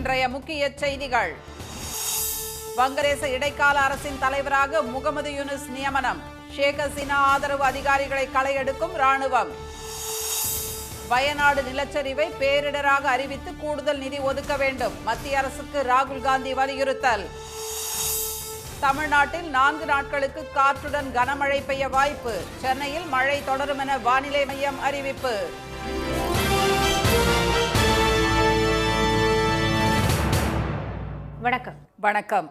இன்றைய முக்கிய செய்திகள். வங்கதேச இடைக்கால அரசின் தலைவராக முகமது யூனுஸ் நியமனம். ஷேக் ஹசீனா ஆதரவு அதிகாரிகளை களையெடுக்கும் ராணுவம். வயநாடு நிலச்சரிவை பேரிடராக அறிவித்து கூடுதல் நிதி ஒதுக்க வேண்டும். மத்திய அரசுக்கு ராகுல் காந்தி வலியுறுத்தல். தமிழ்நாட்டில் 4 நாட்களுக்கு காற்றுடன் கனமழை பெய்ய வாய்ப்பு. சென்னையில் மழை தொடரும் என வானிலை மையம் அறிவிப்பு. வணக்கம். வணக்கம்.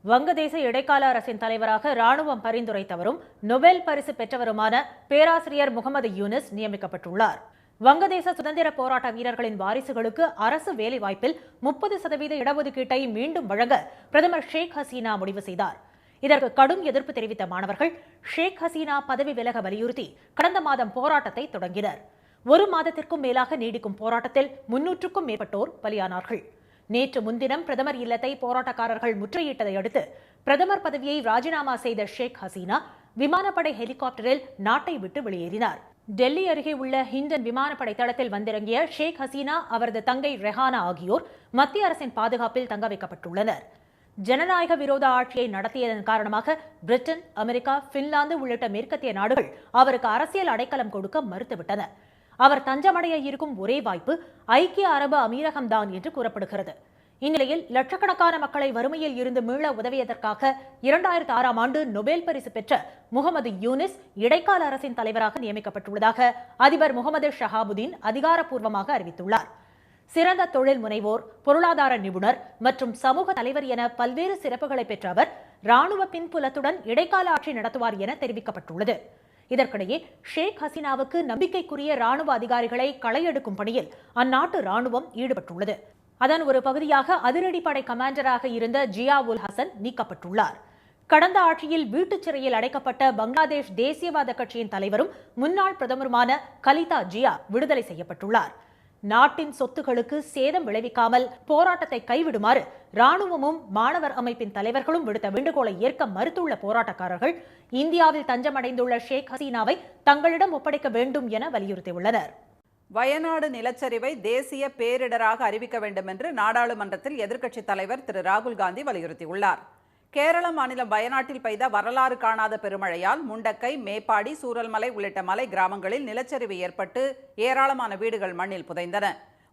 வங்கதேச இடைக்கால அரசின் தலைவராக ராணுவம் பரிந்துரைத்தவரும் நொபேல் பரிசு பெற்றவருமான பேராசிரியர் முகமது யூனுஸ் நியமிக்கப்பட்டுள்ளார். வங்கதேச சுதந்திர போராட்ட வீரர்களின் வாரிசுகளுக்கு அரசு வேலைவாய்ப்பில் 30% இடஒதுக்கீட்டை மீண்டும் வழங்க பிரதமர் ஷேக் ஹசீனா முடிவு செய்தார். இதற்கு கடும் எதிர்ப்பு தெரிவித்த மாணவர்கள் ஷேக் ஹசீனா பதவி விலக வலியுறுத்தி கடந்த மாதம் போராட்டத்தை தொடங்கினர். 1 மாதத்திற்கும் மேலாக நீடிக்கும் போராட்டத்தில் 300க்கும் மேற்பட்டோர் பலியானார்கள். நேற்று முன்தினம் பிரதமர் இல்லத்தை போராட்டக்காரர்கள் முற்றுகையிட்டதை அடுத்து பிரதமர் பதவியை ராஜினாமா செய்த ஷேக் ஹசீனா விமானப்படை ஹெலிகாப்டரில் நாட்டை விட்டு வெளியேறினார். டெல்லி அருகே உள்ள ஹிண்டன் விமானப்படை தளத்தில் வந்திறங்கிய ஷேக் ஹசீனா, அவரது தங்கை ரெஹானா ஆகியோர் மத்திய அரசின் பாதுகாப்பில் தங்க வைக்கப்பட்டுள்ளனர். ஜனநாயக விரோத ஆட்சியை நடத்தியதன் காரணமாக பிரிட்டன், அமெரிக்கா, பின்லாந்து உள்ளிட்ட மேற்கத்திய நாடுகள் அவருக்கு அரசியல் அடைக்கலம் கொடுக்க மறுத்துவிட்டன. அவர் தஞ்சமடைய இருக்கும் ஒரே வாய்ப்பு ஐக்கிய அரபு அமீரகம்தான் என்று கூறப்படுகிறது. இந்நிலையில் லட்சக்கணக்கான மக்களை வறுமையில் இருந்து மீள உதவியதற்காக 2006ஆம் ஆண்டு நொபேல் பரிசு பெற்ற முகமது யூனுஸ் இடைக்கால அரசின் தலைவராக நியமிக்கப்பட்டுள்ளதாக அதிபர் முகமது ஷஹாபுதீன் அதிகாரப்பூர்வமாக அறிவித்துள்ளார். சிறந்த தொழில் முனைவோர், பொருளாதார நிபுணர் மற்றும் சமூக தலைவர் என பல்வேறு சிறப்புகளை பெற்ற அவர் ராணுவ பின்புலத்துடன் இடைக்கால ஆட்சி நடத்துவார் என தெரிவிக்கப்பட்டுள்ளது. இதற்கிடையே ஷேக் ஹசீனாவுக்கு நம்பிக்கைக்குரிய ராணுவ அதிகாரிகளை களையெடுக்கும் பணியில் அந்நாட்டு ராணுவம் ஈடுபட்டுள்ளது. அதன் ஒரு பகுதியாக அதிரடிப்படை கமாண்டராக இருந்த ஜியா உல் ஹசன் நீக்கப்பட்டுள்ளார். கடந்த ஆட்சியில் வீட்டுச் சிறையில் அடைக்கப்பட்ட பங்களாதேஷ் தேசியவாத கட்சியின் தலைவரும் முன்னாள் பிரதமருமான கலிதா ஜியா விடுதலை செய்யப்பட்டுள்ளார். நாட்டின் சொத்துக்களுக்கு சேதம் விளைவிக்காமல் போராட்டத்தை கைவிடுமாறு ராணுவமும் மாணவர் அமைப்பின் தலைவர்களும் விடுத்த வேண்டுகோளை ஏற்க மறுத்துள்ள போராட்டக்காரர்கள் இந்தியாவில் தஞ்சமடைந்துள்ள ஷேக் ஹசீனாவை தங்களிடம் ஒப்படைக்க வேண்டும் என வலியுறுத்தியுள்ளனர். வயநாடு நிலச்சரிவை தேசிய பேரிடராக அறிவிக்க வேண்டும் என்று நாடாளுமன்றத்தில் எதிர்க்கட்சித் தலைவர் திரு ராகுல் காந்தி வலியுறுத்தியுள்ளார். கேரள மாநிலம் வயநாட்டில் பெய்த வரலாறு காணாத பெருமழையால் முண்டக்கை, மேப்பாடி, சூரல்மலை உள்ளிட்ட மலை கிராமங்களில் நிலச்சரிவு ஏற்பட்டு ஏராளமான வீடுகள் மண்ணில் புதைந்தன.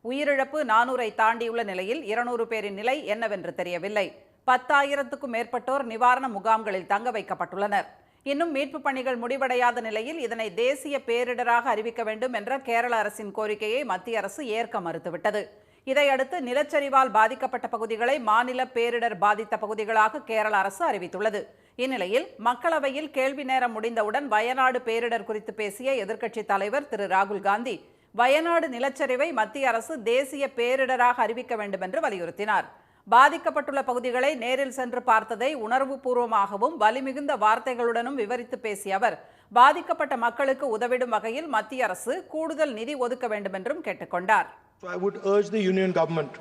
உயிரிழப்பு 400ஐ தாண்டியுள்ள நிலையில் 200 பேரின் நிலை என்னவென்று தெரியவில்லை. 10,000க்கும் மேற்பட்டோர் நிவாரண முகாம்களில் தங்க வைக்கப்பட்டுள்ளனர். இன்னும் மீட்பு பணிகள் முடிவடையாத நிலையில் இதனை தேசிய பேரிடராக அறிவிக்க வேண்டும் என்ற கேரள அரசின் கோரிக்கையை மத்திய அரசு ஏற்க மறுத்துவிட்டது. இதையடுத்து நிலச்சரிவால் பாதிக்கப்பட்ட பகுதிகளை மாநில பேரிடர் பாதித்த பகுதிகளாக கேரள அரசு அறிவித்துள்ளது. இந்நிலையில் மக்களவையில் கேள்வி நேரம் முடிந்தவுடன் வயநாடு பேரிடர் குறித்து பேசிய எதிர்க்கட்சித் தலைவர் திரு ராகுல் காந்தி வயநாடு நிலச்சரிவை மத்திய அரசு தேசிய பேரிடராக அறிவிக்க வேண்டும் என்று வலியுறுத்தினார். பாதிக்கப்பட்டுள்ள பகுதிகளை நேரில் சென்று பார்த்ததை உணர்வுபூர்வமாகவும் வலிமிகுந்த வார்த்தைகளுடனும் விவரித்து பேசிய அவர் பாதிக்கப்பட்ட மக்களுக்கு உதவிடும் வகையில் மத்திய அரசு கூடுதல் நிதி ஒதுக்க வேண்டும் என்றும் கேட்டுக்கொண்டார். So I would urge the Union government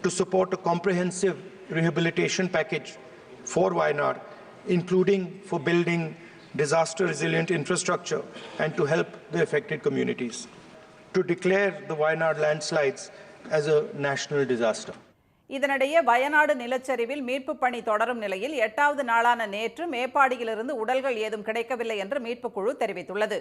to support a comprehensive rehabilitation package for Wayanad, including for building disaster resilient infrastructure and to help the affected communities. To declare the Wayanad landslides as a national disaster. இதனிடையே வயநாடு நிலச்சரிவில் மீட்பு பணி தொடரும் நிலையில் 8வது நாளான நேற்று மேப்பாடியிலிருந்து உடல்கள் ஏதும் கிடைக்கவில்லை என்று மீட்புக் குழு தெரிவித்துள்ளது.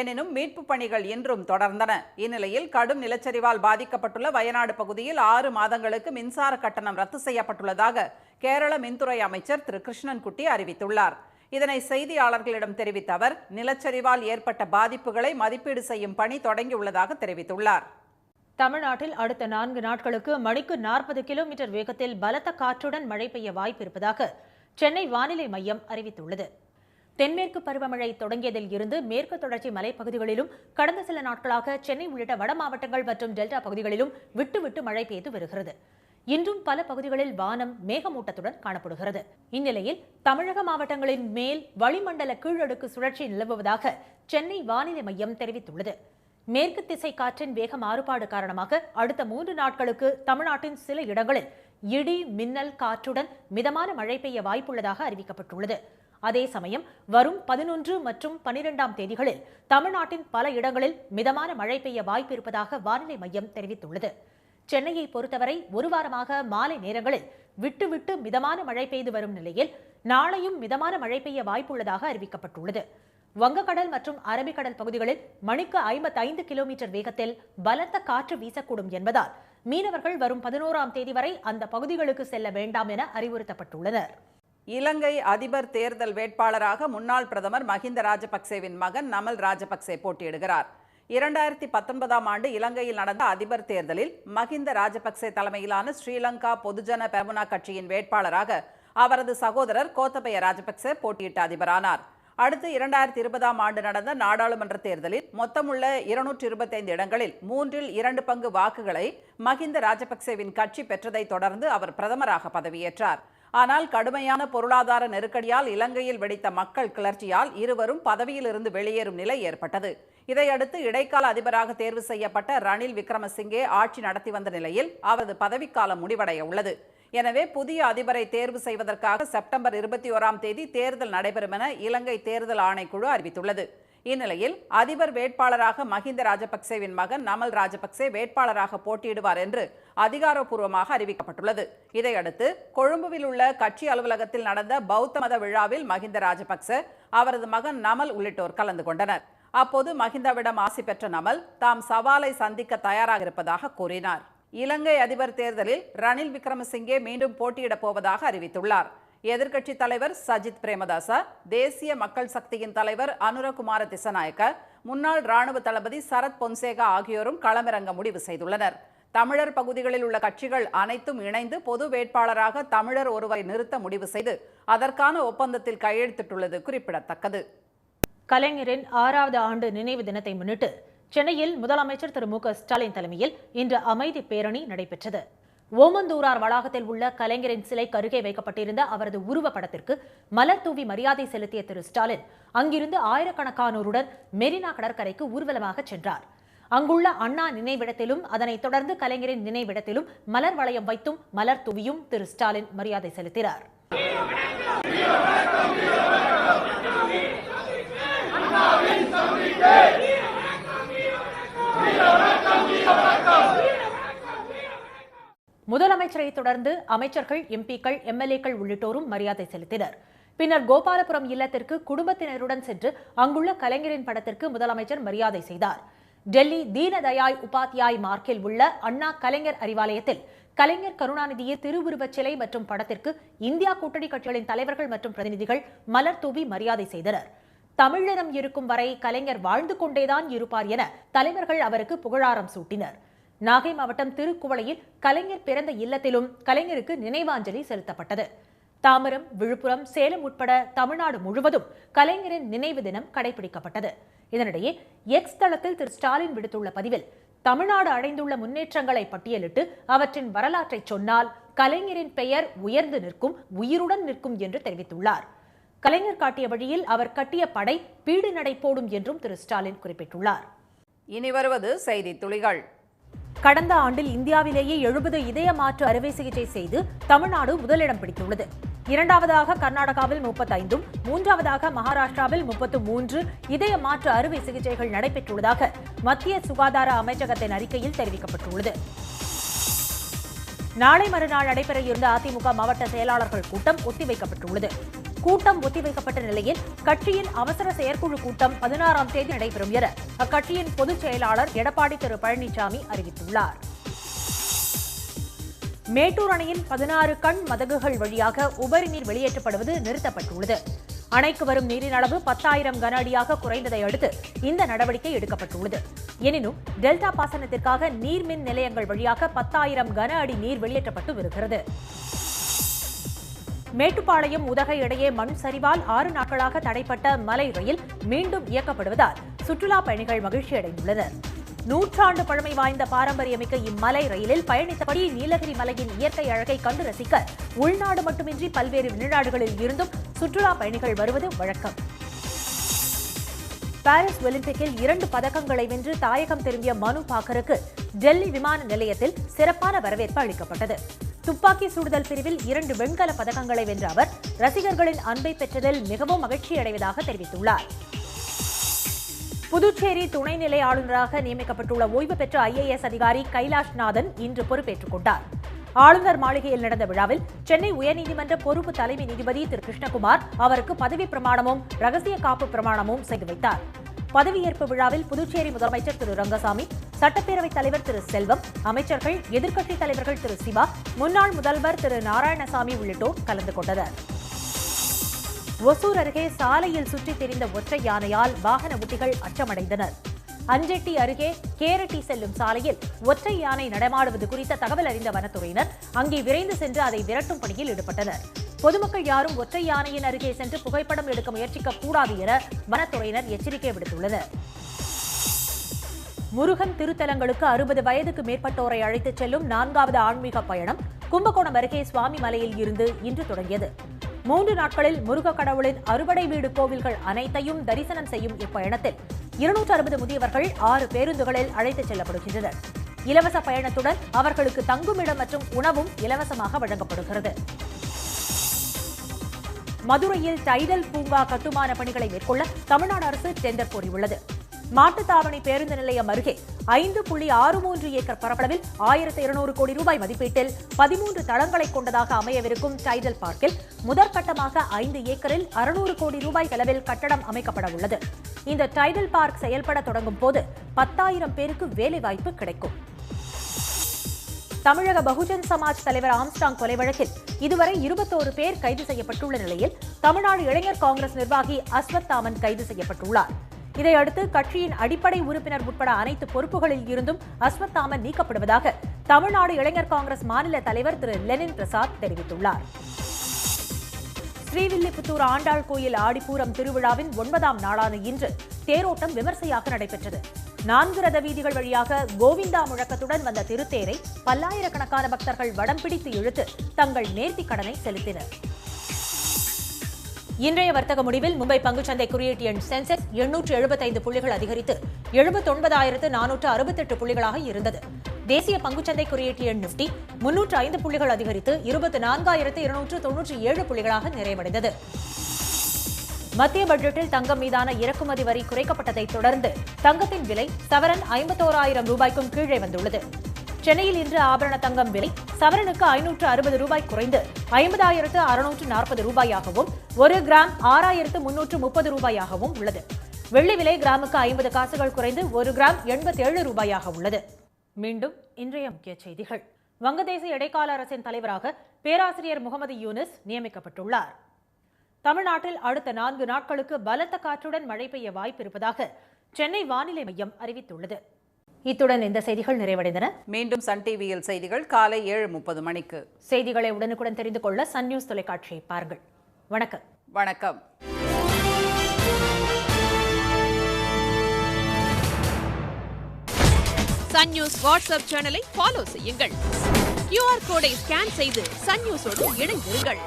எனினும் மீட்பு பணிகள் இன்றும் தொடர்ந்தன. இந்நிலையில் கடும் நிலச்சரிவால் பாதிக்கப்பட்டுள்ள வயநாடு பகுதியில் 6 மாதங்களுக்கு மின்சார கட்டணம் ரத்து செய்யப்பட்டுள்ளதாக கேரள மின்துறை அமைச்சர் திரு கிருஷ்ணன்குட்டி அறிவித்துள்ளார். இதனை செய்தியாளர்களிடம் தெரிவித்த அவர் நிலச்சரிவால் ஏற்பட்ட பாதிப்புகளை மதிப்பீடு செய்யும் பணி தொடங்கியுள்ளதாக தெரிவித்துள்ளார். தமிழ்நாட்டில் அடுத்த 4 நாட்களுக்கு மணிக்கு 40 கிலோமீட்டர் வேகத்தில் பலத்த காற்றுடன் மழை பெய்ய வாய்ப்பு இருப்பதாக சென்னை வானிலை மையம் அறிவித்துள்ளது. தென்மேற்கு பருவமழை தொடங்கியதில் இருந்து மேற்கு தொடர்ச்சி மலைப்பகுதிகளிலும் கடந்த சில நாட்களாக சென்னை உள்ளிட்ட வட மாவட்டங்கள் மற்றும் டெல்டா பகுதிகளிலும் விட்டு விட்டு மழை பெய்து வருகிறது. இன்றும் பல பகுதிகளில் வானம் மேகமூட்டத்துடன் காணப்படுகிறது. இந்நிலையில் தமிழக மாவட்டங்களின் மேல் வளிமண்டல கீழடுக்கு சுழற்சி நிலவுவதாக சென்னை வானிலை மையம் தெரிவித்துள்ளது. மேற்கு திசை காற்றின் வேக மாறுபாடு காரணமாக அடுத்த 3 நாட்களுக்கு தமிழ்நாட்டின் சில இடங்களில் இடி, மின்னல், காற்றுடன் மிதமான மழை பெய்ய வாய்ப்புள்ளதாக அறிவிக்கப்பட்டுள்ளது. அதே சமயம் வரும் 11 மற்றும் 12ஆம் தேதிகளில் தமிழ்நாட்டின் பல இடங்களில் மிதமான மழை பெய்ய வாய்ப்பு இருப்பதாக வானிலை மையம் தெரிவித்துள்ளது. சென்னையை பொறுத்தவரை ஒரு வாரமாக மாலை நேரங்களில் விட்டு விட்டு மிதமான மழை பெய்து வரும் நிலையில் நாளையும் மிதமான மழை பெய்ய வாய்ப்புள்ளதாக அறிவிக்கப்பட்டுள்ளது. வங்கக்கடல் மற்றும் அரபிக்கடல் பகுதிகளில் மணிக்கு 55 கிலோமீட்டர் வேகத்தில் பலத்த காற்று வீசக்கூடும் என்பதால் மீனவர்கள் வரும் 11ஆம் தேதி வரை அந்த பகுதிகளுக்கு செல்ல வேண்டாம் என அறிவுறுத்தப்பட்டுள்ளனர். இலங்கை அதிபர் தேர்தல் வேட்பாளராக முன்னாள் பிரதமர் மஹிந்த ராஜபக்சேவின் மகன் நமல் ராஜபக்சே போட்டியிடுகிறார். 2019ஆம் ஆண்டு இலங்கையில் நடந்த அதிபர் தேர்தலில் மஹிந்த ராஜபக்சே தலைமையிலான ஸ்ரீலங்கா பொதுஜன பெரமுனா கட்சியின் வேட்பாளராக அவரது சகோதரர் கோத்தபய ராஜபக்சே போட்டியிட்ட அதிபரானார். அடுத்து 2020ஆம் ஆண்டு நடந்த நாடாளுமன்ற தேர்தலில் மொத்தமுள்ள 225 இடங்களில் 2 பங்கு வாக்குகளை மஹிந்த ராஜபக்சேவின் கட்சி பெற்றதை தொடர்ந்து அவர் பிரதமராக பதவியேற்றார். ஆனால் கடுமையான பொருளாதார நெருக்கடியால் இலங்கையில் வெடித்த மக்கள் கிளர்ச்சியால் இருவரும் பதவியிலிருந்து வெளியேறும் நிலை ஏற்பட்டது. இதையடுத்து இடைக்கால அதிபராக தேர்வு செய்யப்பட்ட ரணில் விக்ரமசிங்கே ஆட்சி நடத்தி வந்த நிலையில் அவரது பதவிக்காலம் முடிவடைய உள்ளது. எனவே புதிய அதிபரை தேர்வு செய்வதற்காக செப்டம்பர் 21ஆம் தேதி தேர்தல் நடைபெறும் என இலங்கை தேர்தல் ஆணைக்குழு அறிவித்துள்ளது. இந்நிலையில் அதிபர் வேட்பாளராக மஹிந்த ராஜபக்சேவின் மகன் நமல் ராஜபக்சே வேட்பாளராக போட்டியிடுவார் என்று அதிகாரப்பூர்வமாக அறிவிக்கப்பட்டுள்ளது. இதையடுத்து கொழும்புவில் உள்ள கட்சி அலுவலகத்தில் நடந்த பௌத்த மத விழாவில் மஹிந்த ராஜபக்சே, அவரது மகன் நமல் உள்ளிட்டோர் கலந்து கொண்டனர். அப்போது மஹிந்தவிடம் ஆசி பெற்ற நமல் தாம் சவாலை சந்திக்க தயாராக இருப்பதாக கூறினார். இலங்கை அதிபர் தேர்தலில் ரணில் விக்ரமசிங்கே மீண்டும் போட்டியிடப் போவதாக அறிவித்துள்ளார். எதிர்க்கட்சி தலைவர் சஜித் பிரேமதாச, தேசிய மக்கள் சக்தியின் தலைவர் அனுரகுமார திசநாயக்க, முன்னாள் ராணுவ தளபதி சரத் பொன்சேகா ஆகியோரும் களமிறங்க முடிவு செய்துள்ளனர். தமிழர் பகுதிகளில் உள்ள கட்சிகள் அனைத்தும் இணைந்து பொது வேட்பாளராக தமிழர் ஒருவரை நிறுத்த முடிவு செய்து அதற்கான ஒப்பந்தத்தில் கையெழுத்திட்டுள்ளது குறிப்பிடத்தக்கது. கலைஞரின் 6வது ஆண்டு நினைவு தினத்தை முன்னிட்டு சென்னையில் முதலமைச்சர் திரு மு.க. ஸ்டாலின் தலைமையில் இன்று அமைதி பேரணி நடைபெற்றது. ஓமந்தூரார் வளாகத்தில் உள்ள கலைஞரின் சிலைக்கு அருகே வைக்கப்பட்டிருந்த அவரது உருவப்படத்திற்கு மலர் தூவி மரியாதை செலுத்திய திரு ஸ்டாலின் அங்கிருந்து ஆயிரக்கணக்கானோருடன் மெரினா கடற்கரைக்கு ஊர்வலமாக சென்றார். அங்குள்ள அண்ணா நினைவிடத்திலும் அதனைத் தொடர்ந்து கலைஞரின் நினைவிடத்திலும் மலர் வளையம் வைத்தும் மலர் தூவியும் திரு ஸ்டாலின் மரியாதை செலுத்தினார். முதலமைச்சரை தொடர்ந்து அமைச்சர்கள், எம்பிக்கள், எம்எல்ஏக்கள் உள்ளிட்டோரும் மரியாதை செலுத்தினர். பின்னர் கோபாலபுரம் இல்லத்திற்கு குடும்பத்தினருடன் சென்று அங்குள்ள கலைஞரின் படத்திற்கு முதலமைச்சர் மரியாதை செய்தார். டெல்லி தீனதயாள் உபாத்யாய் மார்க்கில் உள்ள அண்ணா கலைஞர் அறிவாலயத்தில் கலைஞர் கருணாநிதியின் திருவுருவச் சிலை மற்றும் படத்திற்கு இந்தியா கூட்டணி கட்சிகளின் தலைவர்கள் மற்றும் பிரதிநிதிகள் மலர் தூவி மரியாதை செய்தனர். தமிழினம் இருக்கும் வரை கலைஞர் வாழ்ந்து கொண்டேதான் இருப்பார் என தலைவர்கள் அவருக்கு புகழாரம் சூட்டினர். நாகை மாவட்டம் திருக்குவளையில் கலைஞர் பிறந்த இல்லத்திலும் கலைஞருக்கு நினைவாஞ்சலி செலுத்தப்பட்டது. தாம்பரம், விழுப்புரம், சேலம் உட்பட தமிழ்நாடு முழுவதும் கலைஞரின் நினைவு தினம் கடைபிடிக்கப்பட்டது. இதனிடையே எக்ஸ் தளத்தில் திரு ஸ்டாலின் விடுத்துள்ள பதிவில் தமிழ்நாடு அடைந்துள்ள முன்னேற்றங்களை பட்டியலிட்டு அவற்றின் வரலாற்றை சொன்னால் கலைஞரின் பெயர் உயர்ந்து நிற்கும், உயிருடன் நிற்கும் என்று தெரிவித்துள்ளார். கலைஞர் காட்டிய வழியில் அவர் கட்டிய படை பீடு நடை போடும் என்றும் திரு ஸ்டாலின் குறிப்பிட்டுள்ளார். இனி வருவது செய்தி துளிகள். கடந்த ஆண்டில் இந்தியாவிலேயே 70 இதய மாற்று அறுவை சிகிச்சை செய்து தமிழ்நாடு முதலிடம் பிடித்துள்ளது. இரண்டாவதாக கர்நாடகாவில் 35, மூன்றாவதாக மகாராஷ்டிராவில் 33 இதய மாற்று அறுவை சிகிச்சைகள் நடைபெற்றுள்ளதாக மத்திய சுகாதார அமைச்சகத்தின் அறிக்கையில் தெரிவிக்கப்பட்டுள்ளது. நாளை மறுநாள் நடைபெற இருந்த அதிமுக மாவட்ட செயலாளர்கள் கூட்டம் ஒத்திவைக்கப்பட்டுள்ளது. கூட்டம் ஒத்திவைக்கப்பட்ட நிலையில் கட்சியின் அவசர செயற்குழு கூட்டம் 16ஆம் தேதி நடைபெறும் என அக்கட்சியின் பொதுச் செயலாளர் எடப்பாடி திரு பழனிசாமி அறிவித்துள்ளார். மேட்டூர் அணையின் 16 கண் மதகுகள் வழியாக உபரி நீர் வெளியேற்றப்படுவது நிறுத்தப்பட்டுள்ளது. அணைக்கு வரும் நீரின் அளவு 10,000 கன அடியாக குறைந்ததை அடுத்து இந்த நடவடிக்கை எடுக்கப்பட்டுள்ளது. எனினும் டெல்டா பாசனத்திற்காக நீர்மின் நிலையங்கள் வழியாக 10,000 கன அடி நீர் வெளியேற்றப்பட்டு வருகிறது. மேட்டுப்பாளையம் உதகை இடையே மண் சரிவால் 6 நாட்களாக தடைப்பட்ட மலை ரயில் மீண்டும் இயக்கப்படுவதால் சுற்றுலா பயணிகள் மகிழ்ச்சி அடைந்துள்ளனர். 100 ஆண்டு பழமை வாய்ந்த பாரம்பரியமிக்க இம்மலை ரயிலில் பயணித்தபடி நீலகிரி மலையின் இயற்கை அழகை கண்டு ரசிக்க உள்நாடு மட்டுமின்றி பல்வேறு வெளிநாடுகளில் இருந்தும் சுற்றுலா பயணிகள் வருவது வழக்கம். பாரிஸ் ஒலிம்பிக்கில் 2 பதக்கங்களை வென்று தாயகம் திரும்பிய மனு பாக்கருக்கு டெல்லி விமான நிலையத்தில் சிறப்பான வரவேற்பு அளிக்கப்பட்டது. துப்பாக்கி சுடுதல் பிரிவில் 2 வெண்கல பதக்கங்களை வென்ற அவர் ரசிகர்களின் அன்பை பெற்றதில் மிகவும் மகிழ்ச்சி அடைவதாக தெரிவித்துள்ளார். புதுச்சேரி துணைநிலை ஆளுநராக நியமிக்கப்பட்டுள்ள ஓய்வு பெற்ற IAS அதிகாரி கைலாஷ்நாதன் இன்று பொறுப்பேற்றுக் கொண்டார். ஆளுநர் மாளிகையில் நடந்த விழாவில் சென்னை உயர்நீதிமன்ற பொறுப்பு தலைமை நீதிபதி திரு கிருஷ்ணகுமார் அவருக்கு பதவி பிரமாணமும் ரகசிய காப்பு பிரமாணமும் செய்து வைத்தார். பதவியேற்பு விழாவில் புதுச்சேரி முதலமைச்சர் திரு ரங்கசாமி, சட்டப்பேரவைத் தலைவர் திரு செல்வம், அமைச்சர்கள், எதிர்க்கட்சித் தலைவர்கள் திரு சிவா, முன்னாள் முதல்வர் திரு நாராயணசாமி உள்ளிட்டோர் கலந்து கொண்டனர். ஒசூர் அருகே சாலையில் சுற்றித் திரிந்த ஒற்றை யானையால் வாகன ஓட்டிகள் அச்சமடைந்தனர். அஞ்செட்டி அருகே கேரட்டி செல்லும் சாலையில் ஒற்றை யானை நடமாடுவது குறித்த தகவல் அறிந்த வனத்துறையினர் அங்கே விரைந்து சென்று அதை விரட்டும் பணியில் ஈடுபட்டனர். பொதுமக்கள் யாரும் ஒற்றை யானையின் அருகே சென்று புகைப்படம் எடுக்க முயற்சிக்க கூடாது என வனத்துறையினர் எச்சரிக்கை விடுத்துள்ளனர். முருகன் திருத்தலங்களுக்கு 60 வயதுக்கு மேற்பட்டோரை அழைத்துச் செல்லும் 4வது ஆன்மீக பயணம் கும்பகோணம் அருகே சுவாமி மலையில் இருந்து இன்று தொடங்கியது. 3 நாட்களில் முருக கடவுளின் அறுபடை வீடு கோவில்கள் அனைத்தையும் தரிசனம் செய்யும் இப்பயணத்தில் 260 முதியவர்கள் 6 பேருந்துகளில் அழைத்துச் செல்லப்படுகின்றனர். இலவச பயணத்துடன் அவர்களுக்கு தங்குமிடம் மற்றும் உணவும் இலவசமாக வழங்கப்படுகிறது. மதுரையில் டைடல் பூங்கா கட்டுமான பணிகளை மேற்கொள்ள தமிழ்நாடு அரசு டெண்டர் கோரியுள்ளது. மாட்டுத்தாவணி பேருந்து நிலையம் அருகே 5.63 ஏக்கர் பரப்பளவில் 1200 கோடி ரூபாய் மதிப்பீட்டில் 13 தளங்களை கொண்டதாக அமையவிருக்கும் டைடல் பார்க்கில் முதற்கட்டமாக 5 ஏக்கரில் 600 கோடி ரூபாய் செலவில் கட்டடம் அமைக்கப்பட உள்ளது. இந்த டைடல் பார்க் செயல்பட தொடங்கும் போது 10,000 பேருக்கு வேலைவாய்ப்பு கிடைக்கும். தமிழக பகுஜன் சமாஜ் தலைவர் ஆம்ஸ்டாங் கொலை வழக்கில் இதுவரை 21 பேர் கைது செய்யப்பட்டுள்ள நிலையில் தமிழ்நாடு இளைஞர் காங்கிரஸ் நிர்வாகி அஸ்வத்தாமன் கைது செய்யப்பட்டுள்ளார். இதையடுத்து கட்சியின் அடிப்படை உறுப்பினர் உட்பட அனைத்து பொறுப்புகளில் இருந்தும் அஸ்வத்தாமன் நீக்கப்படுவதாக தமிழ்நாடு இளைஞர் காங்கிரஸ் மாநில தலைவர் திரு லெனின் பிரசாத் தெரிவித்துள்ளார். ஸ்ரீவில்லிபுத்தூர் ஆண்டாள் கோயில் ஆடிப்பூரம் திருவிழாவின் 9ஆம் நாளான இன்று தேரோட்டம் விமர்சையாக நடைபெற்றது. 4 ரத வீதிகள் வழியாக கோவிந்தா முழக்கத்துடன் வந்த திருத்தேரை பல்லாயிரக்கணக்கான பக்தர்கள் வடம் பிடித்து இழுத்து தங்கள் நேர்த்திக் கடனை செலுத்தினர். இன்றைய வர்த்தக முடிவில் மும்பை பங்குச்சந்தை குறியீட்டு எண் சென்செக்ஸ் 875 புள்ளிகள் அதிகரித்து 79,468 புள்ளிகளாக இருந்தது. தேசிய பங்குச்சந்தை குறியீட்டு எண் நிப்டி 305 புள்ளிகள் அதிகரித்து 24,297 புள்ளிகளாக நிறைவடைந்தது. மத்திய பட்ஜெட்டில் தங்கம் மீதான இறக்குமதி வரி குறைக்கப்பட்டதை தொடர்ந்து தங்கத்தின் விலை சவரன் 51,000 ரூபாய்க்கும் கீழே வந்துள்ளது. சென்னையில் இன்று ஆபரண தங்கம் விலை சவரனுக்கு 560 ரூபாய் குறைந்து 50,640 ரூபாயாகவும் 1 கிராம் 6,330 ரூபாயாகவும் உள்ளது. வெள்ளி விலை கிராமுக்கு 50 காசுகள் குறைந்து 1 கிராம் 87 ரூபாயாக உள்ளது. மீண்டும் இன்றைய முக்கிய செய்திகள். வங்கதேச இடைக்கால அரசின் தலைவராக பேராசிரியர் முகமது யூனிஸ் நியமிக்கப்பட்டுள்ளார். தமிழ்நாட்டில் அடுத்த 4 நாட்களுக்கு பலத்த காற்றுடன் மழை பெய்ய வாய்ப்பு இருப்பதாக சென்னை வானிலை மையம் அறிவித்துள்ளது. இத்துடன் இந்த செய்திகள் நிறைவடைந்தன. மீண்டும் சன் டிவியில் செய்திகள் காலை 7:30 மணிக்கு. செய்திகளை உடனுக்குடன் தெரிந்து கொள்ள சன் நியூஸ் தொலைக்காட்சியை பாருங்கள். வணக்கம். வணக்கம். சன் நியூஸ் வாட்ஸ்அப் சேனலை ஃபாலோ செய்யுங்கள். QR கோடை ஸ்கேன் செய்து சன் நியூஸோடு இணைந்திருங்கள்.